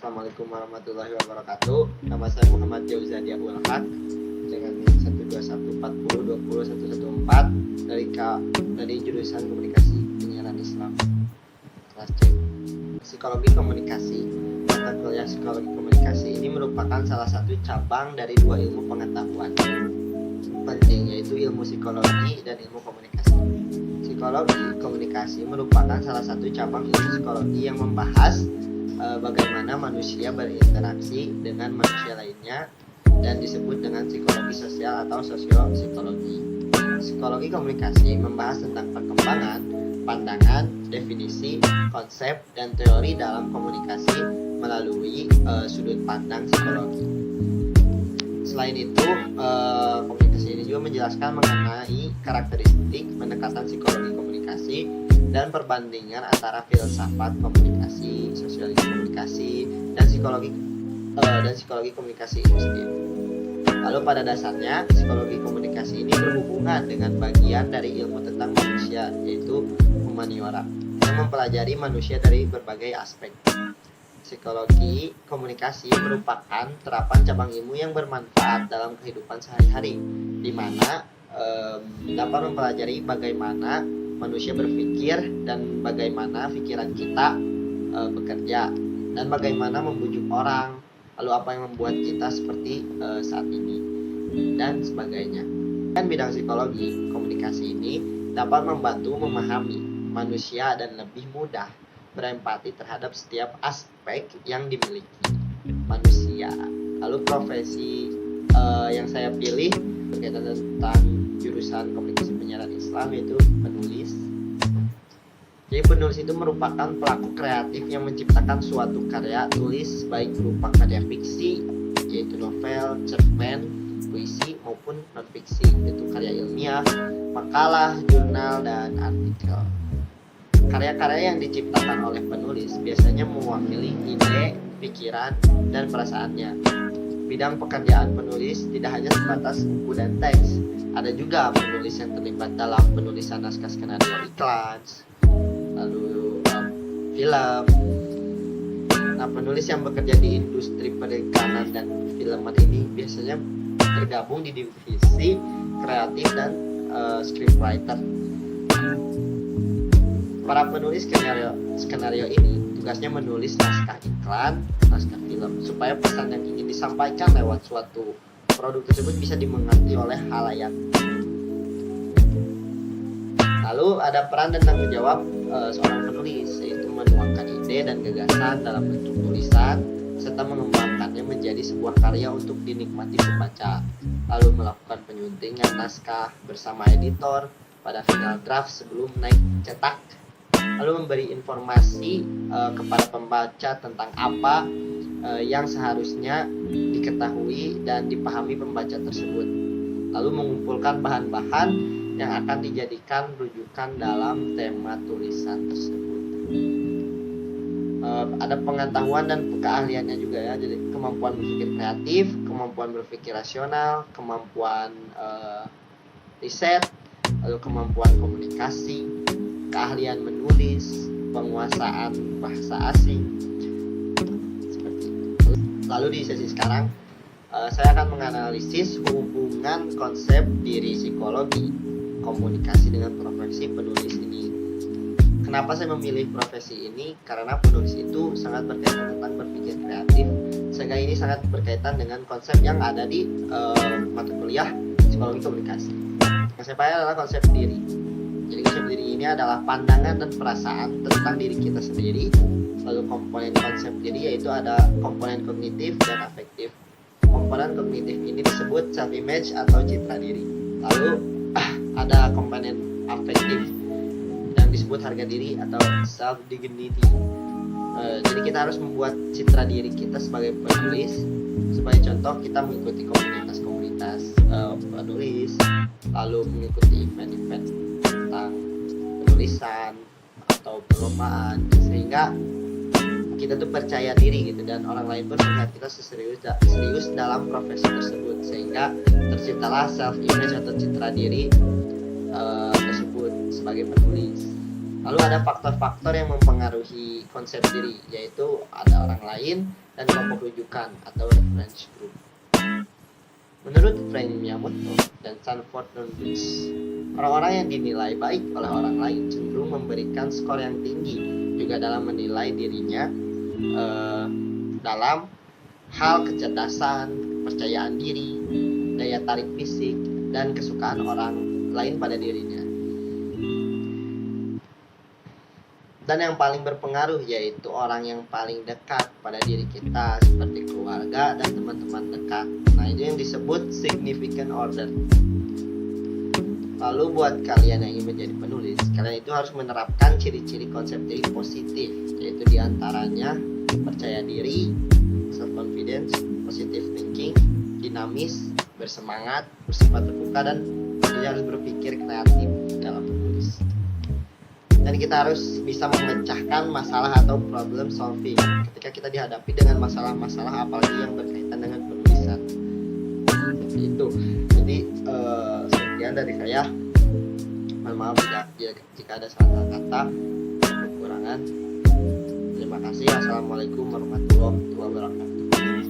Assalamualaikum warahmatullahi wabarakatuh. Nama saya Muhammad Jauzadi Abdul Haq dengan NIM 121402014 dari jurusan Komunikasi Penyiaran Islam kelas C. Psikologi Komunikasi. Mata kuliah Psikologi Komunikasi ini merupakan salah satu cabang dari dua ilmu pengetahuan penting, yaitu ilmu psikologi dan ilmu komunikasi. Psikologi komunikasi merupakan salah satu cabang ilmu psikologi yang membahas bagaimana manusia berinteraksi dengan manusia lainnya dan disebut dengan psikologi sosial atau sosiopsikologi. Psikologi komunikasi membahas tentang perkembangan, pandangan, definisi, konsep, dan teori dalam komunikasi melalui sudut pandang psikologi. Selain itu, komunikasi ini juga menjelaskan mengenai karakteristik pendekatan psikologi komunikasi dan perbandingan antara filsafat komunikasi, sosiologi komunikasi, dan psikologi komunikasi itu sendiri. Lalu pada dasarnya, psikologi komunikasi ini berhubungan dengan bagian dari ilmu tentang manusia, yaitu humaniora, yang mempelajari manusia dari berbagai aspek. Psikologi komunikasi merupakan terapan cabang ilmu yang bermanfaat dalam kehidupan sehari-hari, di mana dapat mempelajari bagaimana manusia berpikir dan bagaimana pikiran kita bekerja dan bagaimana membujuk orang, lalu apa yang membuat kita seperti saat ini dan sebagainya. Dan bidang psikologi komunikasi ini dapat membantu memahami manusia dan lebih mudah berempati terhadap setiap aspek yang dimiliki manusia. Lalu profesi yang saya pilih berkaitan tentang jurusan Komunikasi Penyiaran Islam yaitu penulis. Jadi penulis itu merupakan pelaku kreatif yang menciptakan suatu karya tulis baik berupa karya fiksi yaitu novel, cerpen, puisi maupun non-fiksi yaitu karya ilmiah, makalah, jurnal, dan artikel. Karya-karya yang diciptakan oleh penulis biasanya mewakili ide, pikiran, dan perasaannya. Bidang pekerjaan penulis tidak hanya sebatas buku dan teks. Ada juga penulis yang terlibat dalam penulisan naskah skenario iklan, lalu film. Nah, penulis yang bekerja di industri perikanan dan filman ini biasanya tergabung di divisi kreatif dan scriptwriter. Para penulis skenario ini tugasnya menulis naskah iklan, naskah film, supaya pesan yang ingin disampaikan lewat suatu produk tersebut bisa dimengerti oleh halayak. Lalu ada peran dan tanggung jawab seorang penulis, yaitu menuangkan ide dan gagasan dalam bentuk tulisan serta mengembangkannya menjadi sebuah karya untuk dinikmati pembaca. Lalu melakukan penyuntingan naskah bersama editor pada final draft sebelum naik cetak. Lalu memberi informasi kepada pembaca tentang apa yang seharusnya diketahui dan dipahami pembaca tersebut. Lalu mengumpulkan bahan-bahan yang akan dijadikan rujukan dalam tema tulisan tersebut. Ada pengetahuan dan keahliannya juga ya, jadi kemampuan berpikir kreatif, kemampuan berpikir rasional, kemampuan riset, lalu kemampuan komunikasi, keahlian menulis, penguasaan bahasa asing, seperti itu. Lalu di sesi sekarang saya akan menganalisis hubungan konsep diri psikologi komunikasi dengan profesi penulis ini. Kenapa saya memilih profesi ini? Karena penulis itu sangat berkaitan tentang berpikir kreatif, sehingga ini sangat berkaitan dengan konsep yang ada di mata kuliah psikologi komunikasi. Konsepnya adalah konsep diri. Jadi konsep diri ini adalah pandangan dan perasaan tentang diri kita sendiri. Lalu komponen konsep diri yaitu ada komponen kognitif dan afektif. Komponen kognitif ini disebut self image atau citra diri. Lalu ada komponen afektif yang disebut harga diri atau self dignity. Jadi kita harus membuat citra diri kita sebagai penulis. Sebagai contoh, kita mengikuti komunitas-komunitas penulis, lalu mengikuti event-event tentang penulisan atau perlombaan, sehingga kita tuh percaya diri gitu, dan orang lain pun melihat kita serius dalam profesi tersebut, sehingga terciptalah self image atau citra diri tersebut sebagai penulis. Lalu ada faktor-faktor yang mempengaruhi konsep diri, yaitu ada orang lain dan kelompok rujukan atau reference group. Menurut Frank Miyamoto dan Sanford Nunez, orang-orang yang dinilai baik oleh orang lain cenderung memberikan skor yang tinggi juga dalam menilai dirinya dalam hal kecerdasan, kepercayaan diri, daya tarik fisik, dan kesukaan orang lain pada dirinya. Dan yang paling berpengaruh yaitu orang yang paling dekat pada diri kita, seperti keluarga dan teman-teman dekat. Nah, itu yang disebut significant order. Lalu buat kalian yang ingin menjadi penulis, kalian itu harus menerapkan ciri-ciri konsep diri positif, yaitu diantaranya percaya diri, self-confidence, positive thinking, dinamis, bersemangat, bersifat terbuka, dan tentunya harus berpikir kreatif dalam menulis. Dan kita harus bisa memecahkan masalah atau problem solving ketika kita dihadapi dengan masalah-masalah apalagi yang berkaitan dengan penulisan. Seperti itu. Jadi sekian dari saya. Mohon maaf jika ada salah kata, kekurangan. Terima kasih. Assalamualaikum warahmatullahi wabarakatuh.